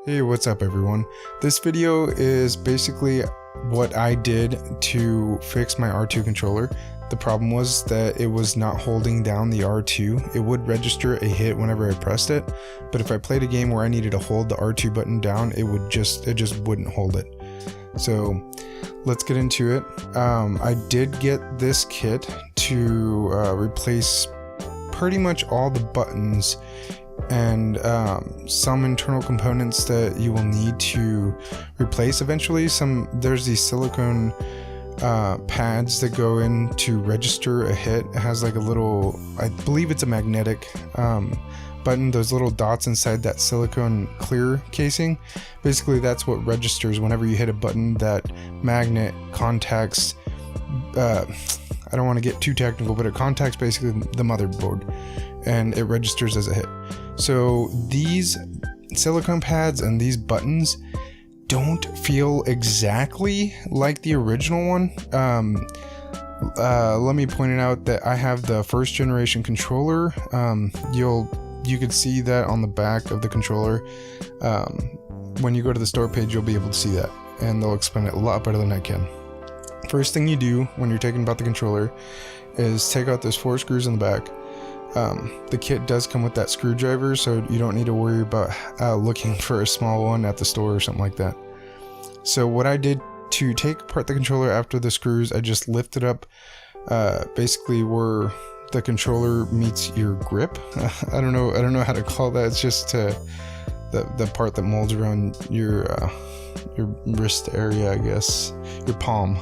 Hey, what's up everyone? This video is basically what I did to fix my R2 controller. The problem was that it was not holding down the R2. It would register a hit whenever I pressed it, but if I played a game where I needed to hold the R2 button down, it just wouldn't hold it. So let's get into it. I did get this kit to replace pretty much all the buttons and some internal components that you will need to replace eventually. There's these silicone pads that go in to register a hit. It has like a little, I believe it's a magnetic button, those little dots inside that silicone clear casing. Basically that's what registers whenever you hit a button. That magnet contacts I don't want to get too technical, but it contacts basically the motherboard and it registers as a hit. So these silicone pads and these buttons don't feel exactly like the original one. Let me point it out that I have the first generation controller. You could see that on the back of the controller. When you go to the store page, you'll be able to see that, and they'll explain it a lot better than I can. First thing you do when you're taking apart the controller is take out those 4 screws in the back. The kit does come with that screwdriver, so you don't need to worry about looking for a small one at the store or something like that. So what I did to take apart the controller after the screws, I just lifted up basically where the controller meets your grip. I don't know how to call that. It's just the part that molds around your wrist area, I guess, your palm.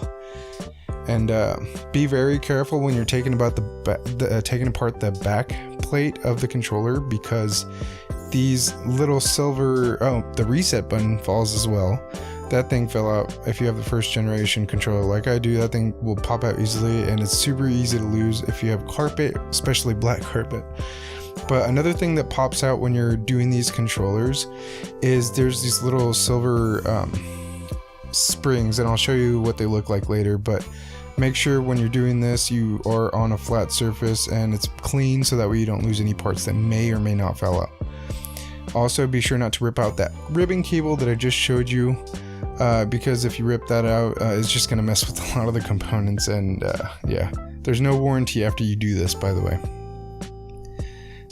And be very careful when you're taking apart the back plate of the controller, because these little silver, the reset button falls as well. That thing fell out. If you have the first generation controller like I do, that thing will pop out easily, and it's super easy to lose if you have carpet, especially black carpet. But another thing that pops out when you're doing these controllers is there's these little silver springs, and I'll show you what they look like later, but make sure when you're doing this you are on a flat surface and it's clean, so that way you don't lose any parts that may or may not fall out. Also, be sure not to rip out that ribbon cable that I just showed you, because if you rip that out, it's just going to mess with a lot of the components, and yeah, there's no warranty after you do this, by the way.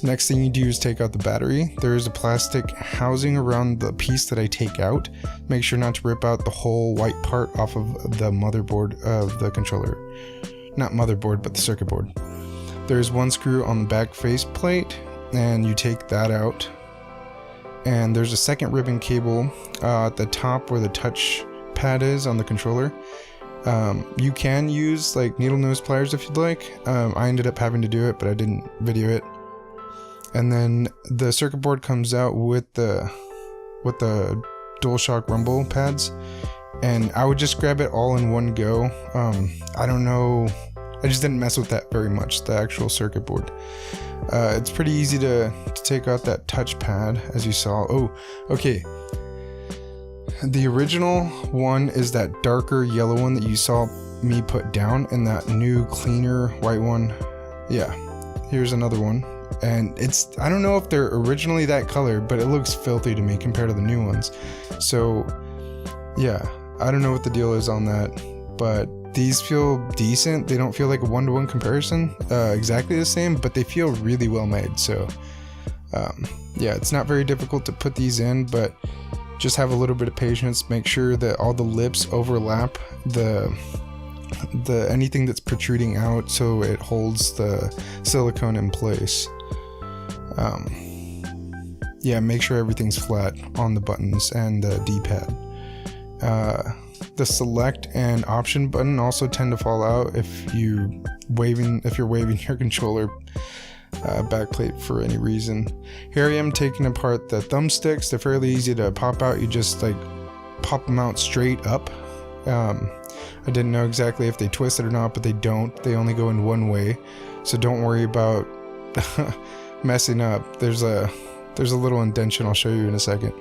Next thing you do is take out the battery. There is a plastic housing around the piece that I take out. Make sure not to rip out the whole white part off of the motherboard of the controller. Not motherboard, but the circuit board. There's one screw on the back face plate, and you take that out. And there's a second ribbon cable at the top where the touch pad is on the controller. You can use like needle nose pliers if you'd like. I ended up having to do it, but I didn't video it. And then the circuit board comes out with the DualShock rumble pads, and I would just grab it all in one go. I don't know, I just didn't mess with that very much, the actual circuit board. It's pretty easy to take out that touch pad, as you saw. Oh, okay. The original one is that darker yellow one that you saw me put down, and that new cleaner white one. Yeah, here's another one. And I don't know if they're originally that color, but it looks filthy to me compared to the new ones. So yeah, I don't know what the deal is on that, but these feel decent. They don't feel like a one-to-one comparison, exactly the same, but they feel really well made. So yeah, it's not very difficult to put these in, but just have a little bit of patience. Make sure that all the lips overlap the anything that's protruding out, so it holds the silicone in place. Yeah, make sure everything's flat on the buttons and the D-pad. The select and option button also tend to fall out if you're waving your controller backplate for any reason. Here I am taking apart the thumbsticks. They're fairly easy to pop out. You just like pop them out straight up. I didn't know exactly if they twisted or not, but they don't. They only go in one way, so don't worry about messing up. There's a little indentation I'll show you in a second.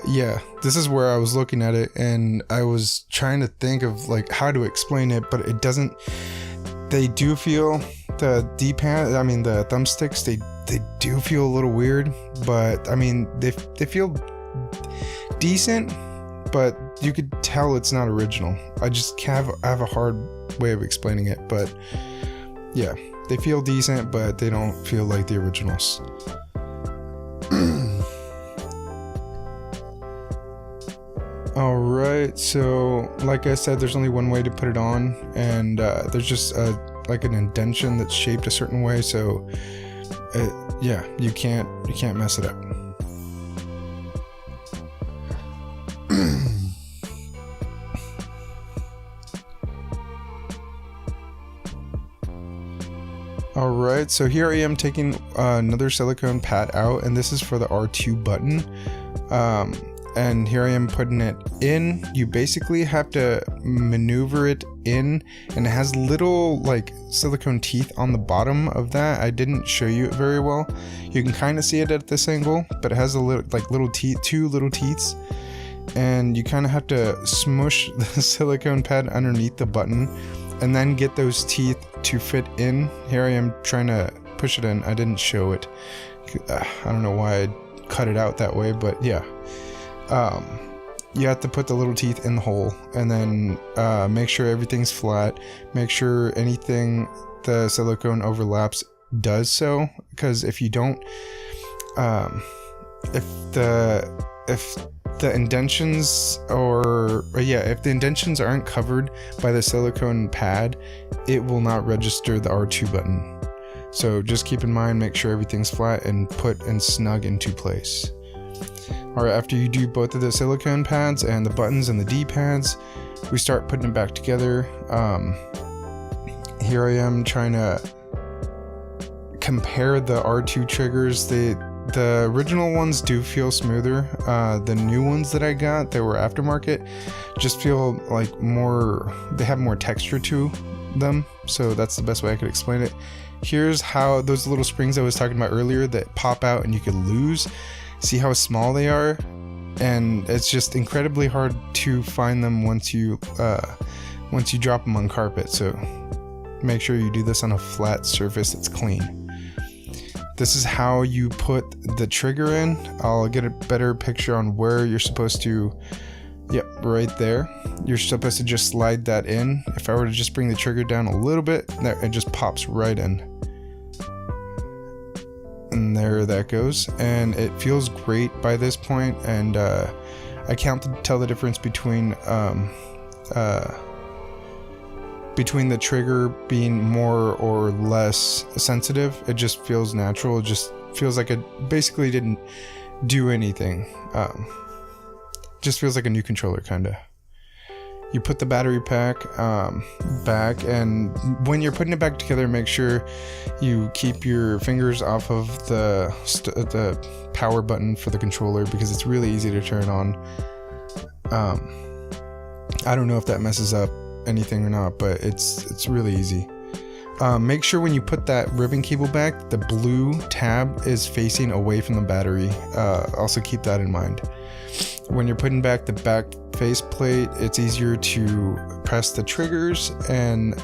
Yeah, this is where I was looking at it, and I was trying to think of like how to explain it, but it doesn't. They do feel the D-pad, I mean the thumbsticks, they do feel a little weird, but I mean, they feel decent, but you could tell it's not original. I have a hard way of explaining it, but yeah, they feel decent, but they don't feel like the originals. Alright, so like I said, there's only one way to put it on, and there's just like an indentation that's shaped a certain way, so yeah, you can't mess it up. Alright, so here I am taking another silicone pad out, and this is for the R2 button. And here I am putting it in. You basically have to maneuver it in, and it has little like silicone teeth on the bottom of that. I didn't show you it very well. You can kind of see it at this angle, but it has a little like little teeth, two little teeths, and you kind of have to smush the silicone pad underneath the button and then get those teeth to fit in. Here I am trying to push it in. I didn't show it. I don't know why I cut it out that way, but yeah. You have to put the little teeth in the hole, and then make sure everything's flat. Make sure anything the silicone overlaps does so, because if you don't, if the indentions if the indentions aren't covered by the silicone pad, it will not register the R2 button. So just keep in mind, make sure everything's flat and put and snug into place. Alright, after you do both of the silicone pads and the buttons and the D-pads, we start putting them back together. Here I am trying to compare the R2 triggers. The original ones do feel smoother. The new ones that I got that were aftermarket just feel like they have more texture to them. So that's the best way I could explain it. Here's how those little springs I was talking about earlier that pop out and you could lose. See how small they are, and it's just incredibly hard to find them once you drop them on carpet. So make sure you do this on a flat surface that's clean. This is how you put the trigger in. I'll get a better picture on where you're supposed to. Yep, right there. You're supposed to just slide that in. If I were to just bring the trigger down a little bit, there, it just pops right in. And there that goes, and it feels great by this point, and I can't tell the difference between the trigger being more or less sensitive. It just feels natural. It just feels like it basically didn't do anything. Just feels like a new controller, kinda. You put the battery pack back, and when you're putting it back together, make sure you keep your fingers off of the power button for the controller, because it's really easy to turn on. I don't know if that messes up anything or not, but it's really easy. Make sure when you put that ribbon cable back, the blue tab is facing away from the battery. Also keep that in mind. When you're putting back the back face plate, it's easier to press the triggers, and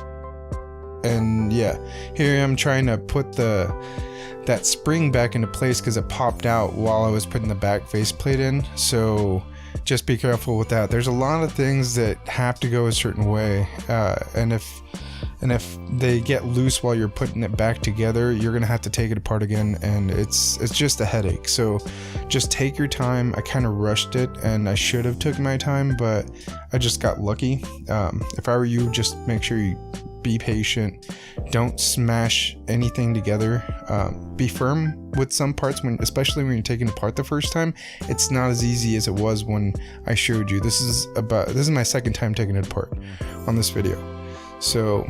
yeah, here I am trying to put that spring back into place because it popped out while I was putting the back face plate in. So just be careful with that. There's a lot of things that have to go a certain way, and if they get loose while you're putting it back together, you're gonna have to take it apart again, and it's just a headache. So just take your time. I kind of rushed it, and I should have took my time, but I just got lucky. If I were you, just make sure you be patient. Don't smash anything together. Be firm with some parts, especially when you're taking it apart the first time. It's not as easy as it was when I showed you. This is my second time taking it apart on this video. So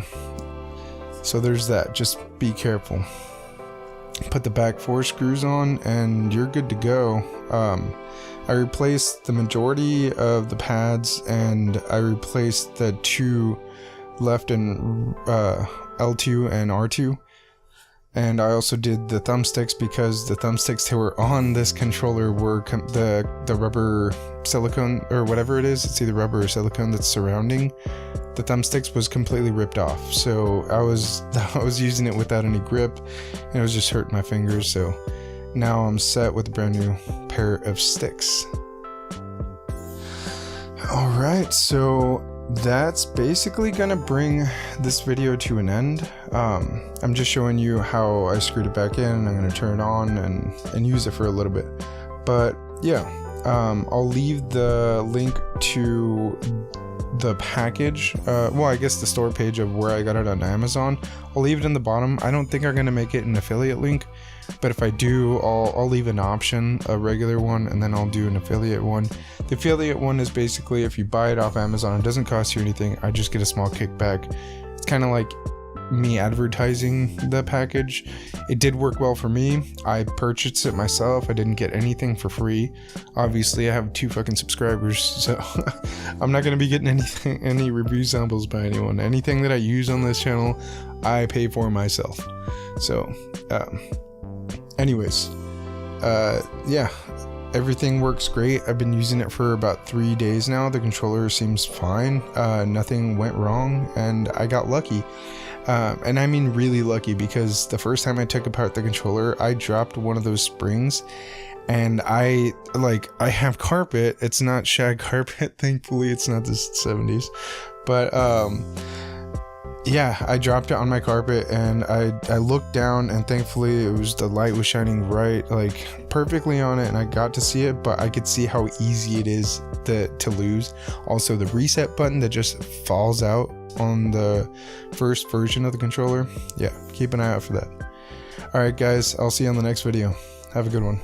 there's that. Just be careful. Put the back 4 screws on and you're good to go. I replaced the majority of the pads, and I replaced the 2 left in L2 and R2. And I also did the thumbsticks, because the thumbsticks that were on this controller were the rubber silicone, or whatever it is. It's either rubber or silicone that's surrounding the thumbsticks was completely ripped off. So I was using it without any grip, and it was just hurting my fingers. So now I'm set with a brand new pair of sticks. Alright, so that's basically gonna bring this video to an end. I'm just showing you how I screwed it back in. I'm gonna turn it on and use it for a little bit. But yeah, I'll leave the link to the package, well, I guess the store page of where I got it on Amazon. I'll leave it in the bottom. I don't think I'm gonna make it an affiliate link, but if I do, I'll leave an option, a regular one, and then I'll do an affiliate one. The affiliate one is basically if you buy it off Amazon, it doesn't cost you anything. I just get a small kickback. It's kind of like me advertising the package. It did work well for me. I purchased it myself. I didn't get anything for free. Obviously, I have 2 fucking subscribers, so I'm not gonna be getting any review samples by anyone. Anything that I use on this channel, I pay for myself. So, anyways, yeah, everything works great. I've been using it for about 3 days now. The controller seems fine. Nothing went wrong, and I got lucky. And I mean really lucky, because the first time I took apart the controller, I dropped one of those springs, and I have carpet. It's not shag carpet, thankfully. It's not the 70s, but yeah, I dropped it on my carpet, and I looked down, and thankfully the light was shining right, like perfectly on it, and I got to see it, but I could see how easy it is to lose. Also, the reset button that just falls out on the first version of the controller. Yeah, keep an eye out for that. Alright guys, I'll see you on the next video. Have a good one.